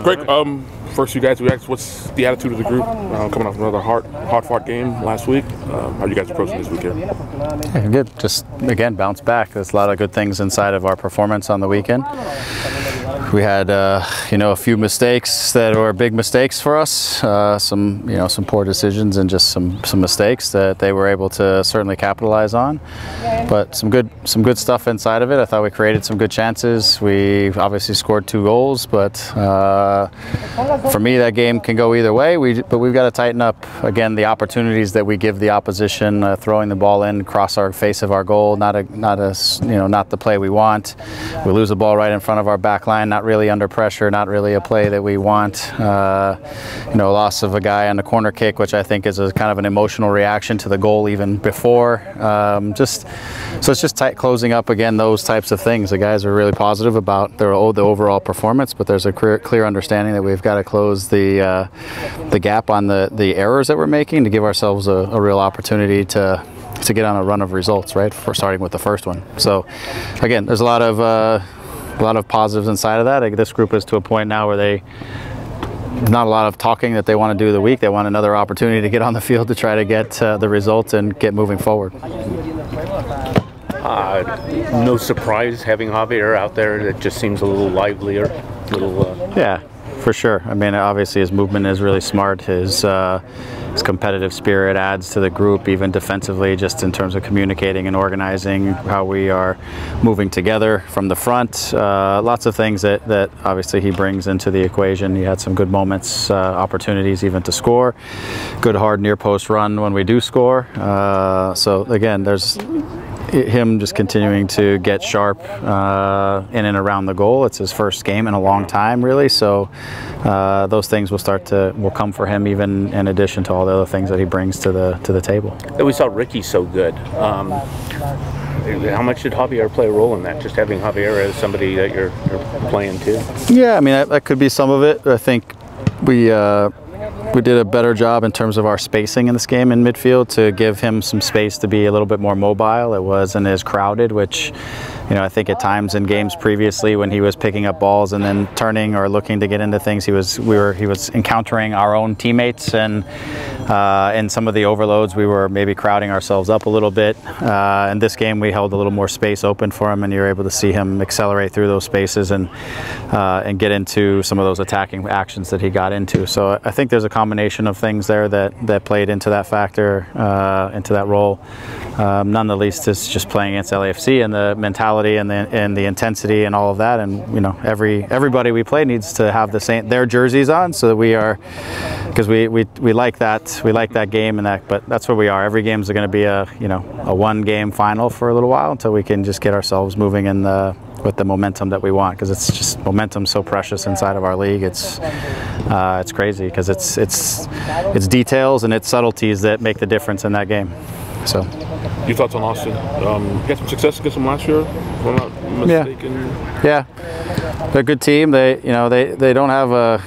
Greg, first you guys react. What's the attitude of the group coming off another hard-fought game last week? How are you guys approaching this weekend? Yeah, good. Just again bounce back. There's a lot of good things inside of our performance on the weekend. We had a few mistakes that were big mistakes for us. Some poor decisions and just some mistakes that they were able to certainly capitalize on. But some good stuff inside of it. I thought we created some good chances. We obviously scored 2 goals, but for me that game can go either way. But we've got to tighten up again the opportunities that we give the opposition, throwing the ball in across our face of our goal, not the play we want. We lose the ball right in front of our back line, not really under pressure, not really a play that we want. Loss of a guy on the corner kick, which I think is a kind of an emotional reaction to the goal even before. So it's just closing up again those types of things. The guys are really positive about the overall performance, but there's a clear understanding that we've got to close the gap on the errors that we're making to give ourselves a real opportunity to get on a run of results, right? For starting with the first one. So again, there's a lot of positives inside of that. This group is to a point now where not a lot of talking that they want to do the week. They want another opportunity to get on the field to try to get the results and get moving forward. No surprise having Javier out there. That just seems a little livelier. Yeah, for sure. I mean, obviously his movement is really smart. His competitive spirit adds to the group, even defensively, just in terms of communicating and organizing how we are moving together from the front. Lots of things that obviously he brings into the equation. He had some good moments, opportunities even to score. Good hard near post run when we do score. So again, there's him just continuing to get sharp in and around the goal. It's his first game in a long time, really. So those things will come for him, even in addition to all the other things that he brings to the table. We saw Riqui so good. How much did Javier play a role in that? Just having Javier as somebody that you're playing too. Yeah, I mean that could be some of it. I think we did a better job in terms of our spacing in this game in midfield to give him some space to be a little bit more mobile. It wasn't as crowded, which I think at times in games previously when he was picking up balls and then turning or looking to get into things, he was encountering our own teammates, and in some of the overloads we were maybe crowding ourselves up a little bit. In this game we held a little more space open for him, and you're able to see him accelerate through those spaces and get into some of those attacking actions that he got into. So I think there's a combination of things there that played into that factor, into that role. None the least is just playing against LAFC and the mentality and the intensity and all of that. And everybody we play needs to have their jerseys on, so that we are, because we like that game and that. But that's where we are. Every game is going to be a one-game final for a little while until we can just get ourselves moving with the momentum that we want, because it's just momentum's so precious inside of our league. It's crazy, because it's details and it's subtleties that make the difference in that game. So, your thoughts on Austin? You had some success against them last year, if I'm not mistaken. Yeah, they're a good team. They don't have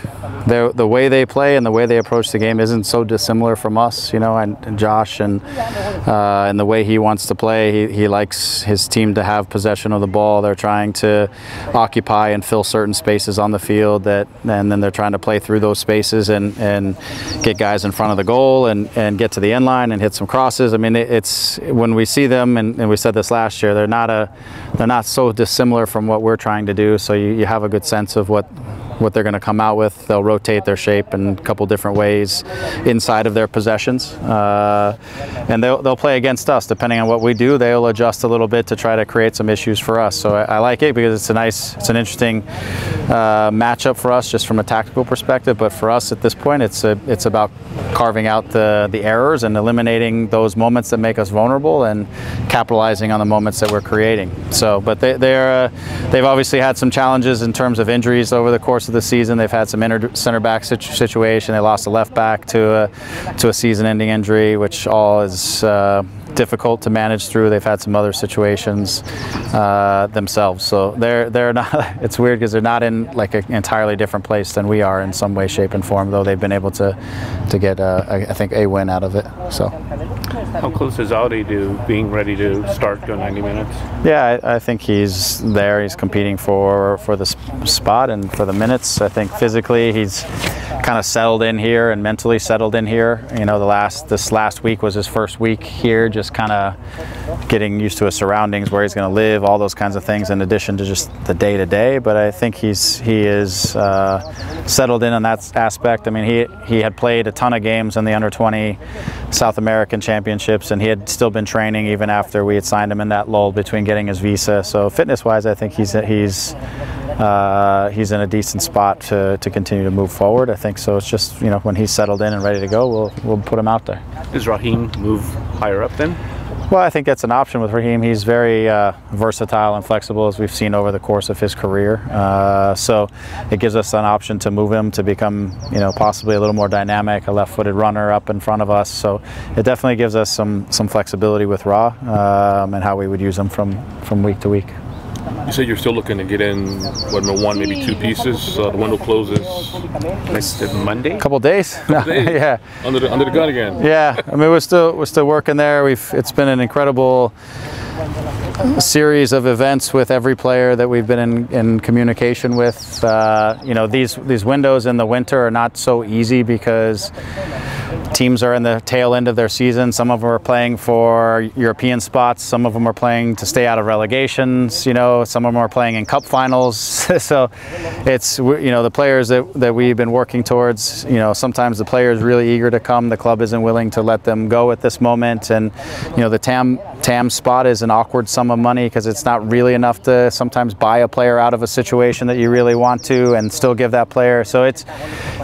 the way they play and the way they approach the game isn't so dissimilar from us, and Josh and the way he wants to play. He likes his team to have possession of the ball. They're trying to occupy and fill certain spaces on the field, and then they're trying to play through those spaces and get guys in front of the goal and get to the end line and hit some crosses. I mean, it's when we see them, and we said this last year, they're not so dissimilar from what we're trying to do. So you have a good sense of what they're going to come out with. They'll rotate their shape in a couple different ways inside of their possessions, and they'll play against us. Depending on what we do, they'll adjust a little bit to try to create some issues for us. So I like it, because it's an interesting matchup for us just from a tactical perspective. But for us at this point, it's about carving out the errors and eliminating those moments that make us vulnerable and capitalizing on the moments that we're creating. So, but they've obviously had some challenges in terms of injuries over the course of the season. They've had some center back situation. They lost a left back to a season-ending injury, which all is difficult to manage through. They've had some other situations themselves. So they're not. It's weird because they're not in like an entirely different place than we are in some way, shape, and form. Though they've been able to get I think a win out of it. So. How close is Audi to being ready to start go 90 minutes? Yeah, I think he's there. He's competing for the spot and for the minutes. I think physically he's kind of settled in here and mentally settled in here. You know, this last week was his first week here, just kind of getting used to his surroundings, where he's going to live, all those kinds of things, in addition to just the day-to-day. But I think he is settled in on that aspect. I mean, he had played a ton of games in the under-20 South American Championships, and he had still been training even after we had signed him in that lull between getting his visa. So fitness-wise, I think he's in a decent spot to continue to move forward. I think so. It's just, you know, when he's settled in and ready to go, we'll put him out there. Does Raheem move higher up then? Well, I think that's an option with Raheem. He's very versatile and flexible, as we've seen over the course of his career. So it gives us an option to move him to become, you know, possibly a little more dynamic, a left-footed runner up in front of us. So it definitely gives us some flexibility with Ra and how we would use him from week to week. You said you're still looking to get in, what, one, maybe two pieces. The window closes next Monday. A couple days. Yeah. Under the gun again. Yeah. I mean, we're still working there. It's been an incredible series of events with every player that we've been in communication with. You know, these windows in the winter are not so easy because teams are in the tail end of their season. Some of them are playing for European spots. Some of them are playing to stay out of relegations. You know, some of them are playing in cup finals. So it's, you know, the players that we've been working towards, you know, sometimes the player is really eager to come. The club isn't willing to let them go at this moment. And, you know, the TAM spot is an awkward sum of money because it's not really enough to sometimes buy a player out of a situation that you really want to and still give that player. So it's,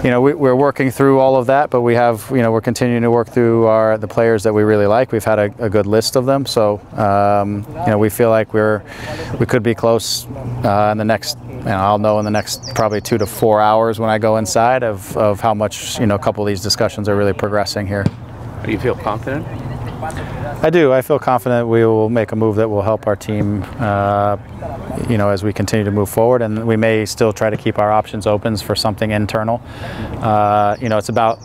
you know, we're working through all of that, but we have, you know, we're continuing to work through the players that we really like. We've had a good list of them, so you know, we feel like we could be close in the next, you know, I'll know in the next probably 2 to 4 hours when I go inside of how much, you know, a couple of these discussions are really progressing here. Do you feel confident? I do. I feel confident we will make a move that will help our team, you know, as we continue to move forward, and we may still try to keep our options open for something internal. You know, it's about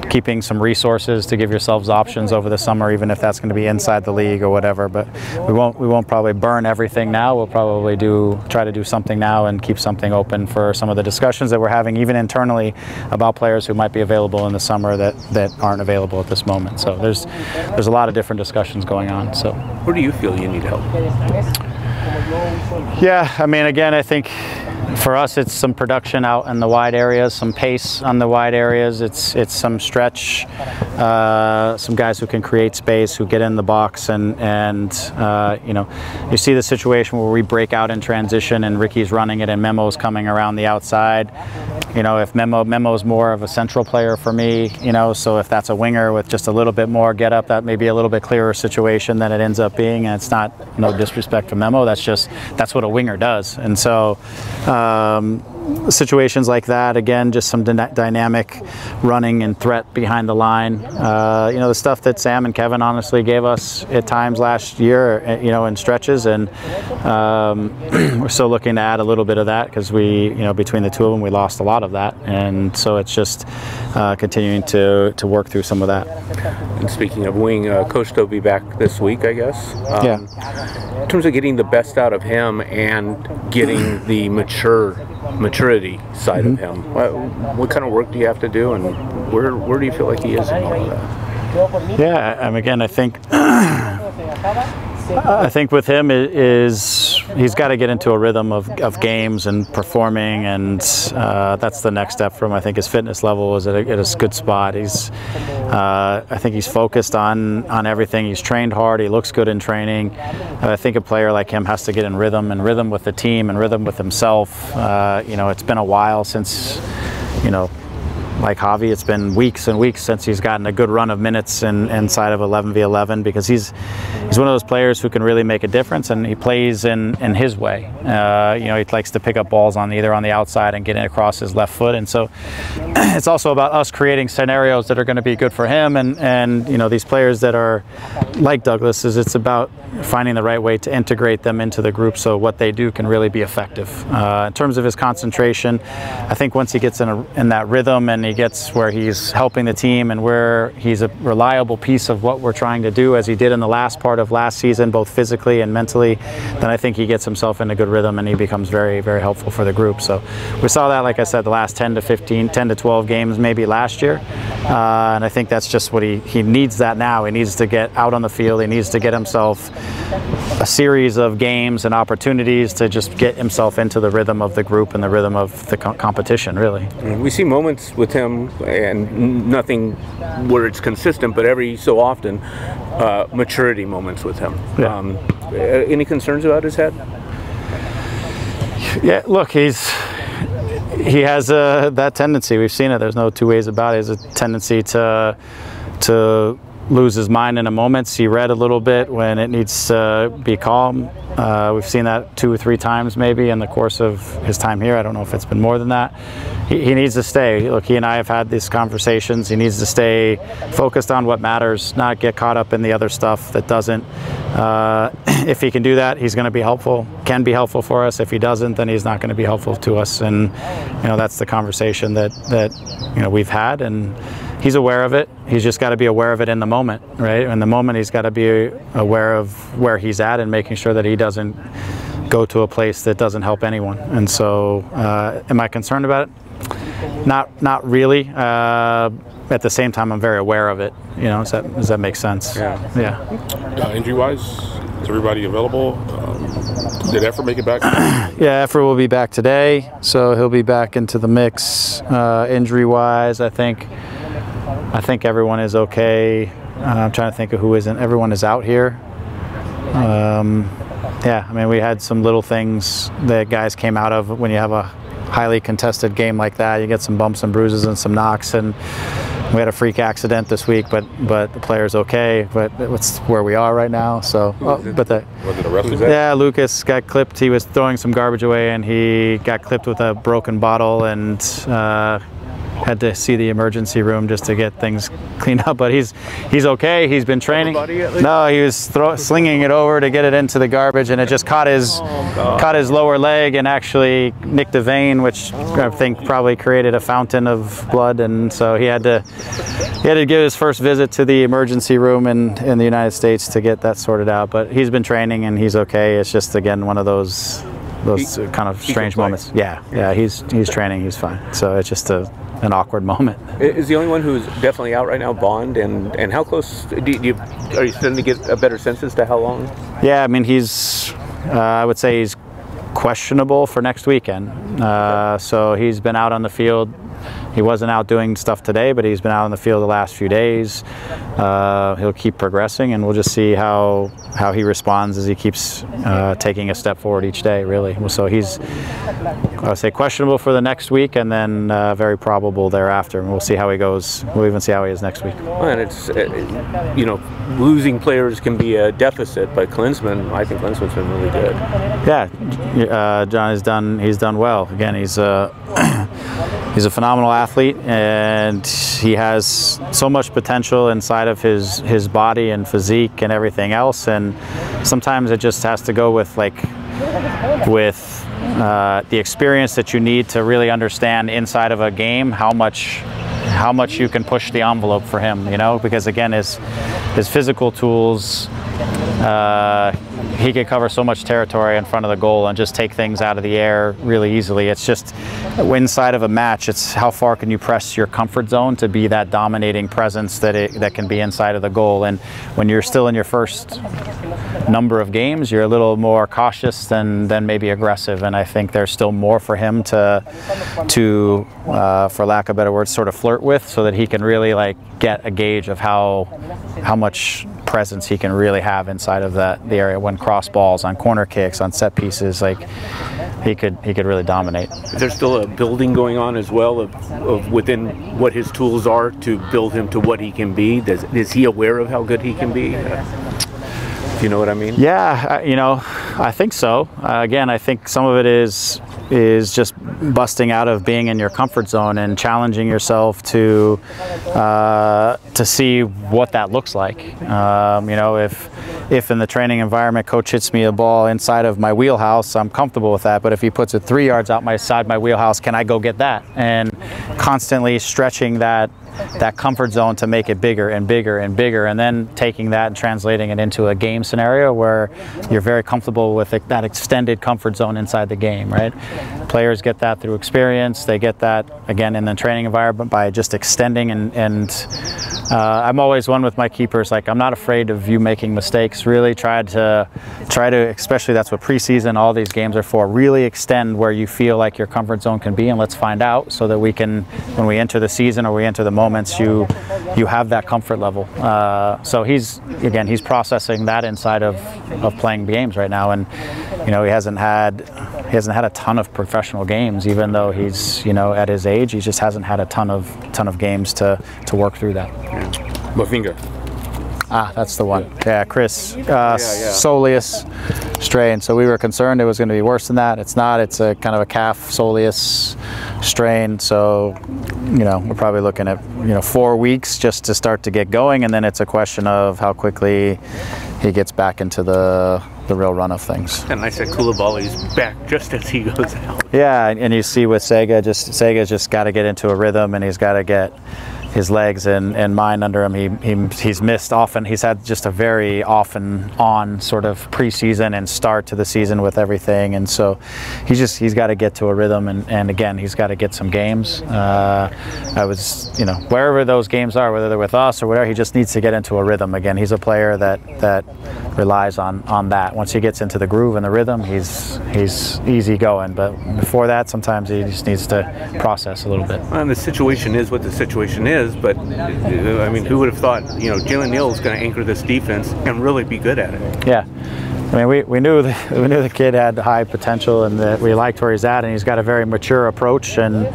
keeping some resources to give yourselves options over the summer, even if that's going to be inside the league or whatever. But we won't probably burn everything now. We'll probably try to do something now and keep something open for some of the discussions that we're having, even internally, about players who might be available in the summer that aren't available at this moment. So there's a lot of different discussions going on. So where do you feel you need help? Yeah, I mean, again, I think for us, it's some production out in the wide areas, some pace on the wide areas. It's some stretch, some guys who can create space, who get in the box, and you know, you see the situation where we break out in transition and Ricky's running it and Memo's coming around the outside. You know, if Memo's more of a central player for me, you know, so if that's a winger with just a little bit more get up, that may be a little bit clearer situation than it ends up being. And it's not, no disrespect to Memo, that's what a winger does. And so situations like that, again, just some dynamic running and threat behind the line. You know, the stuff that Sam and Kevin honestly gave us at times last year, you know, in stretches, and we're still looking to add a little bit of that because we, you know, between the two of them, we lost a lot of that, and so it's just continuing to work through some of that. And speaking of wing, Coach will be back this week, I guess. Yeah. In terms of getting the best out of him and getting the maturity side of him, what kind of work do you have to do, and where do you feel like he is in all of that? Yeah, again, I think with him he's got to get into a rhythm of games and performing, and that's the next step for him. I think his fitness level is at a good spot. I think he's focused on everything. He's trained hard. He looks good in training. I think a player like him has to get in rhythm with the team and rhythm with himself. You know, it's been a while since, you know, like Javi, it's been weeks and weeks since he's gotten a good run of minutes inside of 11v11, because he's one of those players who can really make a difference, and he plays in his way. You know, he likes to pick up balls either on the outside and get it across his left foot, and so it's also about us creating scenarios that are going to be good for him, and you know, these players that are like Douglas, it's about finding the right way to integrate them into the group so what they do can really be effective. In terms of his concentration, I think once he gets in that rhythm and he gets where he's helping the team and where he's a reliable piece of what we're trying to do, as he did in the last part of last season, both physically and mentally, then I think he gets himself in a good rhythm and he becomes very, very helpful for the group. So we saw that, like I said, the last 10 to 12 games maybe last year. And I think that's just what he needs that now. He needs to get out on the field. He needs to get himself a series of games and opportunities to just get himself into the rhythm of the group and the rhythm of the competition, really. We see moments with him, and nothing where it's consistent, but every so often, maturity moments with him. Yeah. Any concerns about his head? Yeah, look, he has that tendency. We've seen it. There's no two ways about it. He has a tendency to lose his mind in a moment, see red a little bit when it needs to be calm. We've seen that 2 or 3 times maybe in the course of his time here. I don't know if it's been more than that. He needs to stay. Look, he and I have had these conversations. He needs to stay focused on what matters, not get caught up in the other stuff that doesn't. If he can do that, he's going to be helpful, can be helpful for us. If he doesn't, then he's not going to be helpful to us. And that's the conversation that we've had, and he's aware of it. He's just got to be aware of it in the moment, right? In the moment, he's got to be aware of where he's at and making sure that he doesn't go to a place that doesn't help anyone. And so, am I concerned about it? Not really. At the same time, I'm very aware of it. Does that make sense? Yeah. Injury-wise, is everybody available? Did Efra make it back? Yeah, Efra will be back today, so he'll be back into the mix. Injury-wise, I think everyone is okay. I'm trying to think of who isn't. Everyone is out here. Yeah, I mean, we had some little things that guys came out of when you have a highly contested game like that. You get some bumps and bruises and some knocks, and we had a freak accident this week, but the player's okay. But it's where we are right now. So, was it a wrestling? Yeah, Lucas got clipped. He was throwing some garbage away, and he got clipped with a broken bottle, and had to see the emergency room just to get things cleaned up. But he's okay. He's been training. No, he was slinging it over to get it into the garbage, and it just caught his lower leg and actually nicked a vein, which I think probably created a fountain of blood. And so he had to give his first visit to the emergency room in the United States to get that sorted out. But he's been training and he's okay. It's just, again, one of those kind of strange moments. Yeah, he's training. He's fine. So it's just an awkward moment. Is the only one who's definitely out right now Bond, and how close are you starting to get a better sense as to how long? Yeah, I mean, I would say he's questionable for next weekend. So he's been out on the field. He wasn't out doing stuff today, but he's been out on the field the last few days. He'll keep progressing, and we'll just see how he responds as he keeps taking a step forward each day, really. So he's, I would say, questionable for the next week, and then very probable thereafter. And we'll see how he goes. We'll even see how he is next week. Well, and it's, losing players can be a deficit, but Klinsmann, I think Klinsmann's been really good. Yeah, John he's done well. Again, he's a phenomenal athlete, and he has so much potential inside of his body and physique and everything else. And sometimes it just has to go with the experience that you need to really understand inside of a game how much you can push the envelope for him. Because again, his physical tools. He could cover so much territory in front of the goal and just take things out of the air really easily. It's just inside of a match, it's how far can you press your comfort zone to be that dominating presence that can be inside of the goal. And when you're still in your first number of games, you're a little more cautious than maybe aggressive. And I think there's still more for him to for lack of a better word, sort of flirt with, so that he can really get a gauge of how much presence he can really have inside of the area when cross balls, on corner kicks, on set pieces. He could really dominate. Is there still a building going on as well of within what his tools are to build him to what he can be? Is he aware of how good he can be? Do you know what I mean? Yeah, I think so. Again, I think some of it is just busting out of being in your comfort zone and challenging yourself to see what that looks like. If in the training environment coach hits me a ball inside of my wheelhouse, I'm comfortable with that. But if he puts it 3 yards outside my wheelhouse, can I go get that? And constantly stretching that comfort zone to make it bigger and bigger and bigger, and then taking that and translating it into a game scenario where you're very comfortable with that extended comfort zone inside the game, right? Players get that through experience. They get that, again, in the training environment by just extending, and I'm always one with my keepers, like, I'm not afraid of you making mistakes. Really try to, especially that's what preseason, all these games are for, really extend where you feel like your comfort zone can be, and let's find out so that we can, when we enter the season or we enter the moments, you have that comfort level. So he's processing that inside of playing games right now, and he hasn't had a ton of professional games, even though he's at his age. He just hasn't had a ton of games to work through that. My finger. That's the one. Yeah, Chris, soleus strain. So we were concerned it was going to be worse than that. It's not. It's a kind of a calf soleus strain. So, we're probably looking at 4 weeks just to start to get going, and then it's a question of how quickly he gets back into the real run of things. And I said Koulibaly's back just as he goes out. Yeah, and you see with Sega's just got to get into a rhythm, and he's got to get his legs and mind under him. He's missed often. He's had just a very often on sort of preseason and start to the season with everything, and so he's got to get to a rhythm, and again, he's got to get some games. Wherever those games are, whether they're with us or whatever, he just needs to get into a rhythm again. He's a player that relies on that. Once he gets into the groove and the rhythm, he's easy going. But before that, sometimes he just needs to process a little bit. And the situation is what the situation is. But I mean, who would have thought Jalen Neal is going to anchor this defense and really be good at it? Yeah. I mean, we knew the kid had high potential, and that we liked where he's at, and he's got a very mature approach and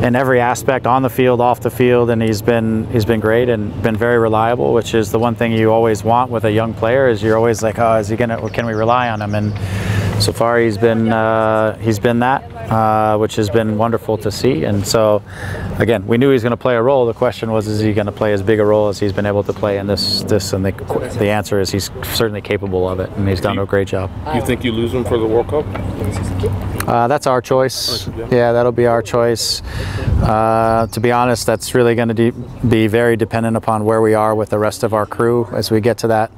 in every aspect, on the field, off the field, and he's been great and been very reliable, which is the one thing you always want with a young player. Is you're always like, oh, can we rely on him? And so far he's been that, which has been wonderful to see. And so again, we knew he was going to play a role. The question was, is he going to play as big a role as he's been able to play in this? And the answer is he's certainly capable of it, and he's done a great job. You think you lose him for the World Cup? That's our choice. Yeah, that'll be our choice. To be honest, that's really going to be very dependent upon where we are with the rest of our crew as we get to that,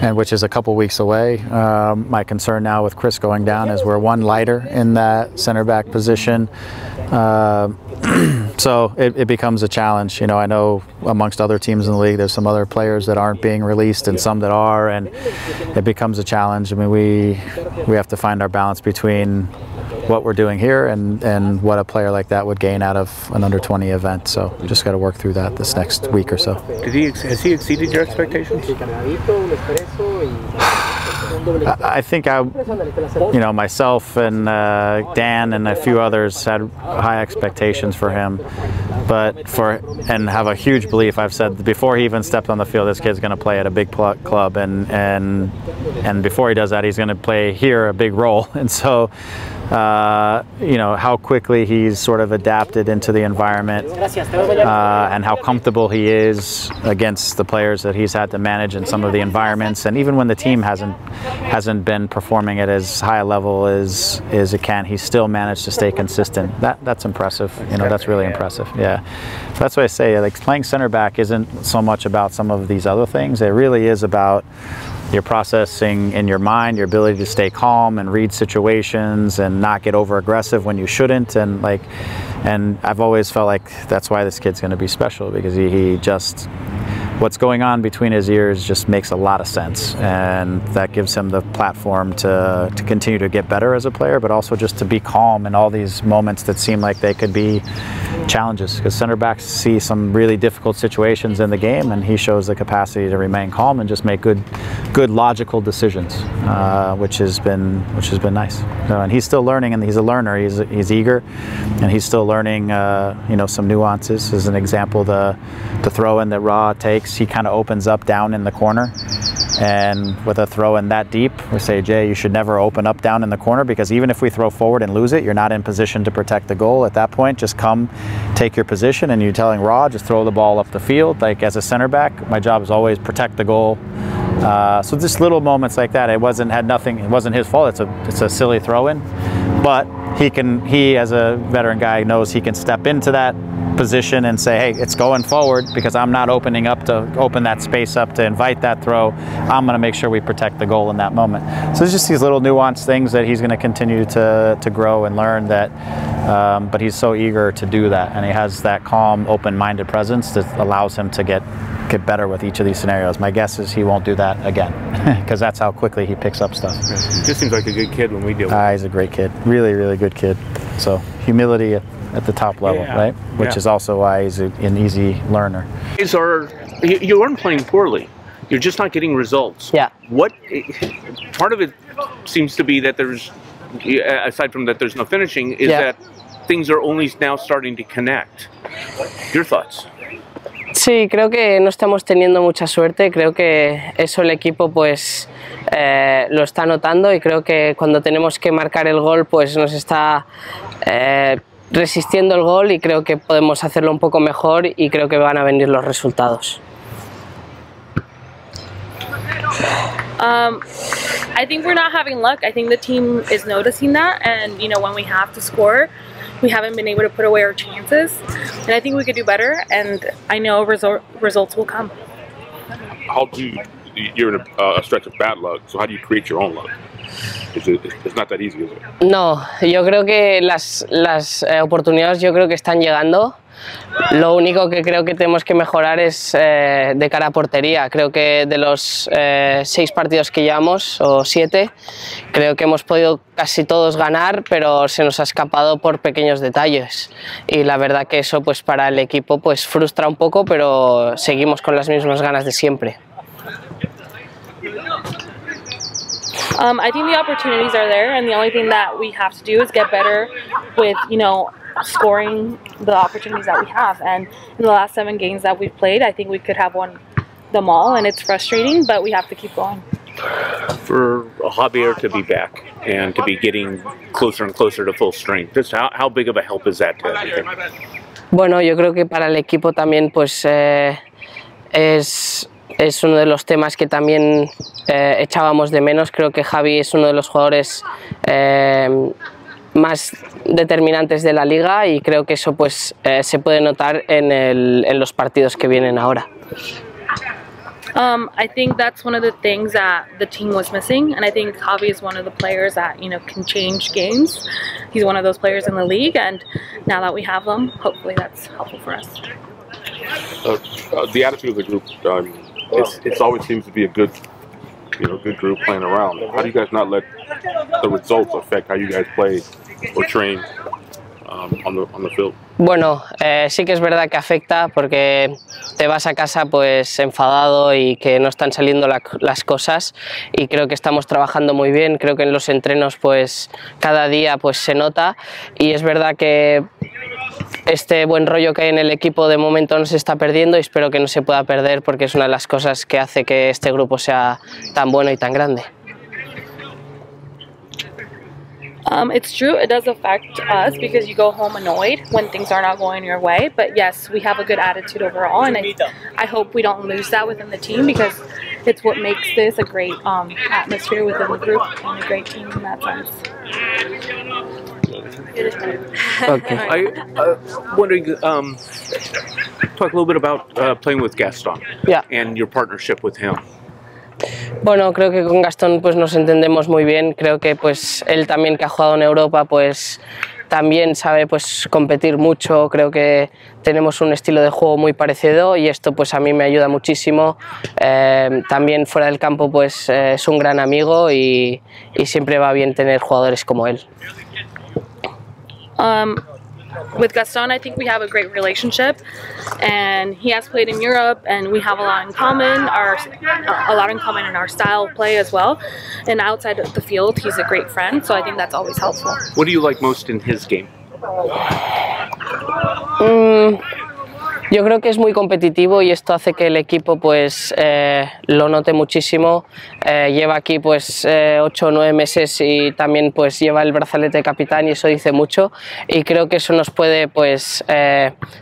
and which is a couple weeks away. My concern now with Chris going down is we're one lighter in that center back position. So it becomes a challenge. I know amongst other teams in the league, there's some other players that aren't being released and some that are, and it becomes a challenge. I mean, we have to find our balance between what we're doing here and what a player like that would gain out of an under-20 event. So we just got to work through that this next week or so. Has he exceeded your expectations? I think myself and Dan and a few others had high expectations for him, and have a huge belief. I've said before he even stepped on the field, this kid's going to play at a big club, and before he does that, he's going to play here a big role. And so, how quickly he's sort of adapted into the environment, and how comfortable he is against the players that he's had to manage in some of the environments, and even when the team hasn't been performing at as high a level as it can, he's still managed to stay consistent. That's impressive. That's really impressive. Yeah, so that's what I say. Like, playing center back isn't so much about some of these other things. It really is about your processing in your mind, your ability to stay calm and read situations and not get over aggressive when you shouldn't. And I've always felt like that's why this kid's going to be special, because he just, what's going on between his ears just makes a lot of sense, and that gives him the platform to continue to get better as a player, but also just to be calm in all these moments that seem like they could be challenges, because center backs see some really difficult situations in the game, and he shows the capacity to remain calm and just make good logical decisions, which has been nice. And he's still learning, and he's a learner. He's eager, and he's still learning some nuances. As an example, the throw in that Ra takes, he kind of opens up down in the corner, and with a throw in that deep, we say, Jay, you should never open up down in the corner, because even if we throw forward and lose it, you're not in position to protect the goal at that point. Just come, take your position, and you're telling Ra, just throw the ball up the field. Like, as a center back, my job is always protect the goal. So just little moments like that. It wasn't his fault. It's a silly throw in, but he as a veteran guy knows he can step into that position and say, hey, it's going forward because I'm not opening up to open that space up to invite that throw. I'm going to make sure we protect the goal in that moment. So there's just these little nuanced things that he's going to continue to grow and learn that, but he's so eager to do that, and he has that calm, open-minded presence that allows him to get better with each of these scenarios. My guess is he won't do that again because that's how quickly he picks up stuff. He just seems like a good kid when we deal with him. He's a great kid, really, really good kid. So humility at the top level, right? Which is also why he's an easy learner. You aren't playing poorly. You're just not getting results. Yeah. Part of it seems to be that there's, aside from that there's no finishing, is that things are only now starting to connect. Your thoughts? Sí, creo que no estamos teniendo mucha suerte, creo que eso el equipo pues lo está notando, y creo que cuando tenemos que marcar el gol pues nos está resistiendo el gol, y creo que podemos hacerlo un poco mejor y creo que van a venir los resultados. I think we're not having luck. I think the team is noticing that, and you know, when we have to score, we haven't been able to put away our chances, and I think we could do better, and I know results will come. You're in a stretch of bad luck, so how do you create your own luck? It's not that easy, is it? No, yo creo que las oportunidades yo creo que están llegando. Lo único que creo que tenemos que mejorar es de cara a portería. Creo que de los 6 partidos que llevamos, o 7, creo que hemos podido casi todos ganar, pero se nos ha escapado por pequeños detalles. Y la verdad que eso pues para el equipo pues frustra un poco, pero seguimos con las mismas ganas de siempre. I think the opportunities are there, and the only thing that we have to do is get better with, you know, scoring the opportunities that we have. And in the last 7 games that we've played, I think we could have won them all, and it's frustrating, but we have to keep going. For Javier to be back and to be getting closer and closer to full strength, just how big of a help is that to everything? Bueno, yo creo que para el equipo también pues es uno de los temas que también echábamos de menos. Creo que Javi es uno de los jugadores más determinantes de la liga, y creo que eso pues se puede notar en los partidos que vienen ahora. I think that's one of the things that the team was missing, and I think Javi is one of the players that, you know, can change games. He's one of those players in the league, and now that we have him, hopefully that's helpful for us. The attitude of the group, it always seems to be a good group playing around. How do you guys not let the results affect how you guys play or train on the field? Bueno, sí que es verdad que afecta, porque te vas a casa pues enfadado y que no están saliendo las cosas, y creo que estamos trabajando muy bien. Creo que en los entrenos pues cada día pues se nota, y es verdad que este buen rollo que hay en el equipo de momento no se está perdiendo, y espero que no se pueda perder, porque es una de las cosas que hace que este grupo sea tan bueno y tan grande. It's true, it does affect us because you go home annoyed when things are not going your way, but yes, we have a good attitude overall, and I hope we don't lose that within the team, because it's what makes this a great atmosphere within the group and a great team in that sense. Okay. I'm wondering, talk a little bit about playing with Gaston and your partnership with him. Bueno, creo que con Gastón pues nos entendemos muy bien. Creo que pues él también, que ha jugado en Europa, pues también sabe pues competir mucho. Creo que tenemos un estilo de juego muy parecido, y esto pues a mí me ayuda muchísimo. También fuera del campo pues es un gran amigo, y siempre va bien tener jugadores como él. With Gaston, I think we have a great relationship, and he has played in Europe, and we have a lot in common, in our style of play as well. And outside of the field, he's a great friend, so I think that's always helpful. What do you like most in his game? Yo creo que es muy competitivo, y esto hace que el equipo pues lo note muchísimo. Lleva aquí pues 8 o 9 meses, y también pues lleva el brazalete de capitán, y eso dice mucho, y creo que eso nos puede pues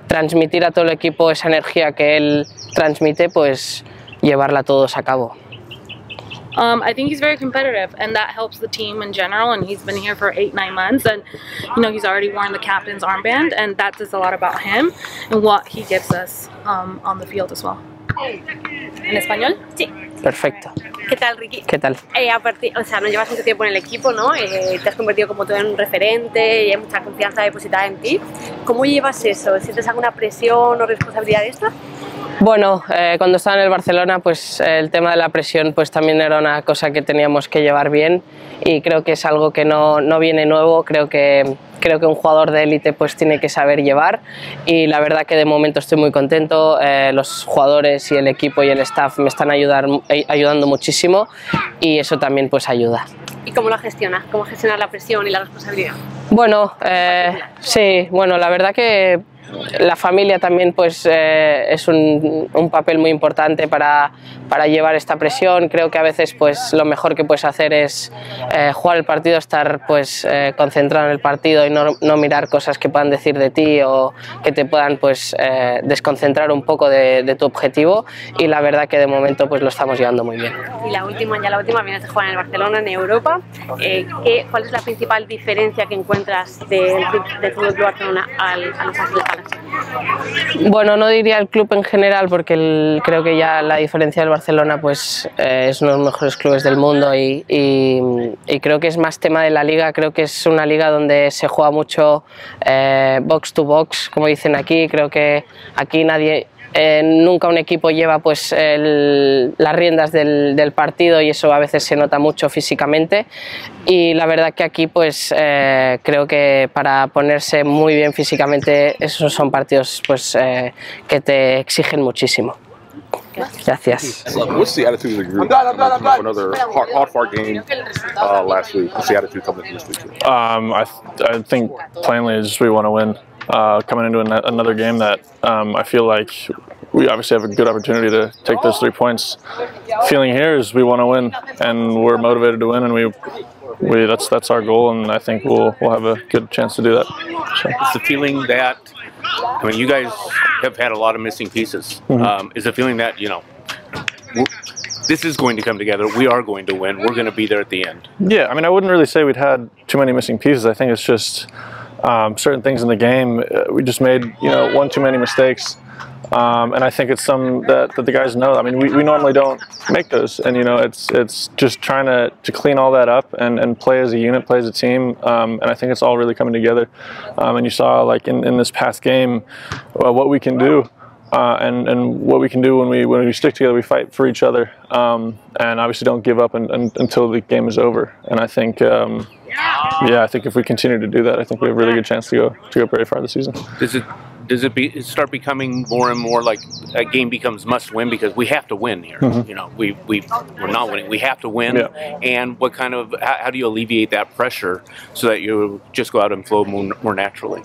transmitir a todo el equipo esa energía que él transmite, pues llevarla todos a cabo. I think he's very competitive, and that helps the team in general. And he's been here for 8-9 months, and he's already worn the captain's armband, and that says a lot about him and what he gives us on the field as well. ¿En español? Sí. Perfecto. ¿Qué tal, Riqui? ¿Qué tal? O sea, no llevas mucho tiempo en el equipo, ¿no? Te has convertido como todo en un referente y hay mucha confianza depositada en ti. ¿Cómo llevas eso? ¿Sientes alguna presión o responsabilidad extra? Bueno, cuando estaba en el Barcelona, pues el tema de la presión pues también era una cosa que teníamos que llevar bien, y creo que es algo que no viene nuevo. Creo que un jugador de élite pues tiene que saber llevar, y la verdad que de momento estoy muy contento. Los jugadores y el equipo y el staff me están ayudando muchísimo, y eso también pues ayuda. ¿Y cómo lo gestionas? ¿Cómo gestionar la presión y la responsabilidad? Bueno, sí, bueno, la verdad que la familia también pues es un papel muy importante para llevar esta presión. Creo que a veces pues lo mejor que puedes hacer es jugar el partido, estar pues concentrado en el partido y no mirar cosas que puedan decir de ti o que te puedan pues desconcentrar un poco de tu objetivo, y la verdad que de momento pues lo estamos llevando muy bien. Y la última, vienes de jugar en el Barcelona, en Europa. ¿Cuál es la principal diferencia que encuentras del Club de Barcelona a Los Ángeles Galaxy? Bueno, no diría el club en general, porque creo que ya la diferencia del Barcelona pues es uno de los mejores clubes del mundo, y creo que es más tema de la liga. Creo que es una liga donde se juega mucho box to box, como dicen aquí. Creo que aquí nunca un equipo lleva pues las riendas del partido, y eso a veces se nota mucho físicamente, y la verdad que aquí pues creo que para ponerse muy bien físicamente esos son partidos pues que te exigen muchísimo. Gracias. What's the attitude of the group? Coming off another hard game last week. What's the attitude coming into this week? I think plainly is we want to win. Coming into another game that I feel like we obviously have a good opportunity to take those 3 points. Feeling here is we want to win, and we're motivated to win, and that's our goal, and I think we'll have a good chance to do that. So. It's the feeling that, I mean, you guys have had a lot of missing pieces. Is the feeling that, this is going to come together, we are going to win, we're going to be there at the end? Yeah, I mean, I wouldn't really say we'd had too many missing pieces. I think it's just certain things in the game. We just made, one too many mistakes. And I think it's some that the guys know. I mean, we normally don't make those, and it's just trying to clean all that up and play as a unit, play as a team. And I think it's all really coming together. And you saw, like in this past game, what we can do, and what we can do when we stick together. We fight for each other, and obviously don't give up until the game is over. And I think. I think if we continue to do that, I think we have a really good chance to go very far this season. Does it start becoming more and more like a game becomes must win, because we have to win here? We're not winning. We have to win. Yeah. And how do you alleviate that pressure so that you just go out and flow more naturally?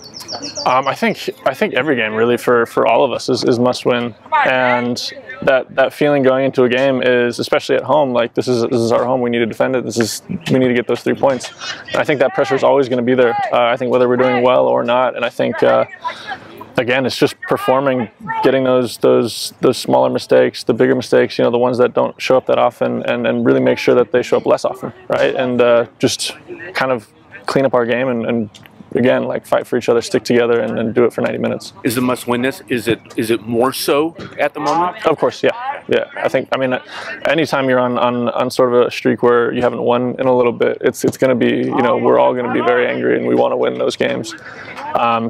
I think every game really for all of us is must win, and that feeling going into a game is, especially at home, like this is our home. We need to defend it. We need to get those 3 points. And I think that pressure is always going to be there. I think whether we're doing well or not, and I think. Again, it's just performing, getting those smaller mistakes, the bigger mistakes, the ones that don't show up that often, and really make sure that they show up less often, right? And just kind of clean up our game and again, like fight for each other, stick together, and do it for 90 minutes. Is the must win this? Is it more so at the moment? Of course, yeah. I mean, anytime you're on sort of a streak where you haven't won in a little bit, it's going to be, we're all going to be very angry, and we want to win those games.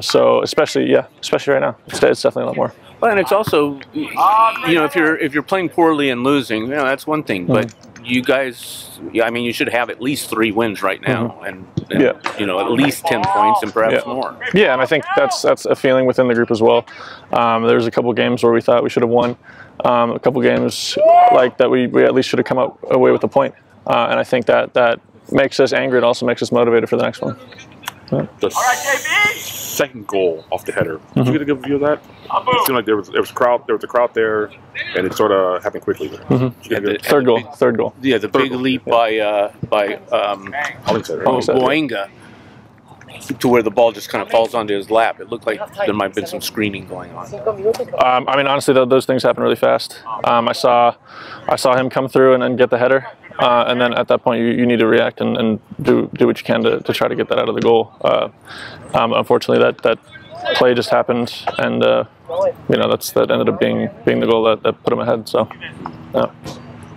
So especially right now, it's definitely a lot more. Well, and it's also, if you're playing poorly and losing, that's one thing, but you guys, I mean, you should have at least 3 wins right now, and at least 10 points and perhaps more. Yeah, and I think that's a feeling within the group as well. There was a couple games where we thought we should have won. A couple games like that we at least should have come away with a point. And I think that makes us angry and also makes us motivated for the next one. Yeah. The second goal off the header. Did you get a good view of that? It seemed like there was a crowd there, and it sort of happened quickly. Third goal. Yeah, the big leap by Boenga. to where the ball just kind of falls onto his lap. It looked like there might have been some screening going on. I mean, honestly, those things happen really fast. I saw him come through and get the header, and then at that point you need to react and do what you can to try to get that out of the goal. Unfortunately, that play just happened, and you know, that ended up being the goal that put him ahead. So.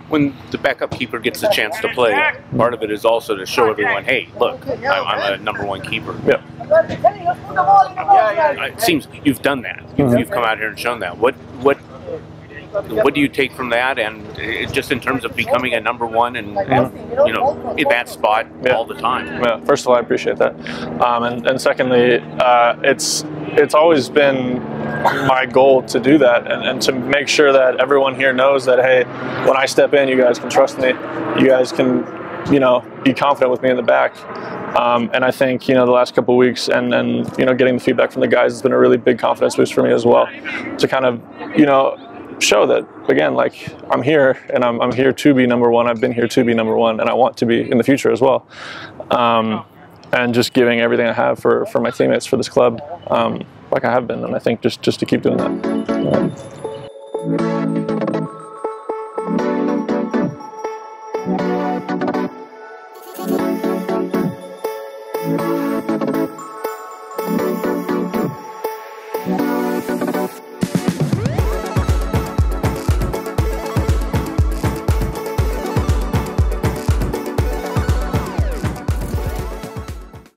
When the backup keeper gets the chance to play, part of it is also to show everyone, hey, look, I'm a #1 keeper. Yeah. It seems you've done that. You've come out here and shown that. What do you take from that, and just in terms of becoming a #1 and you know, in that spot all the time? Yeah. First of all, I appreciate that, and secondly, it's always been my goal to do that and to make sure that everyone here knows that, hey, when I step in, you guys can trust me. You guys can, you know, be confident with me in the back. And I think, you know, the last couple of weeks and you know, getting the feedback from the guys has been a really big confidence boost for me as well, to kind of, you know, show that, again, like, I'm here and I'm here to be #1. I've been here to be #1, and I want to be in the future as well. And just giving everything I have for my teammates, for this club, like I have been, and I think just to keep doing that.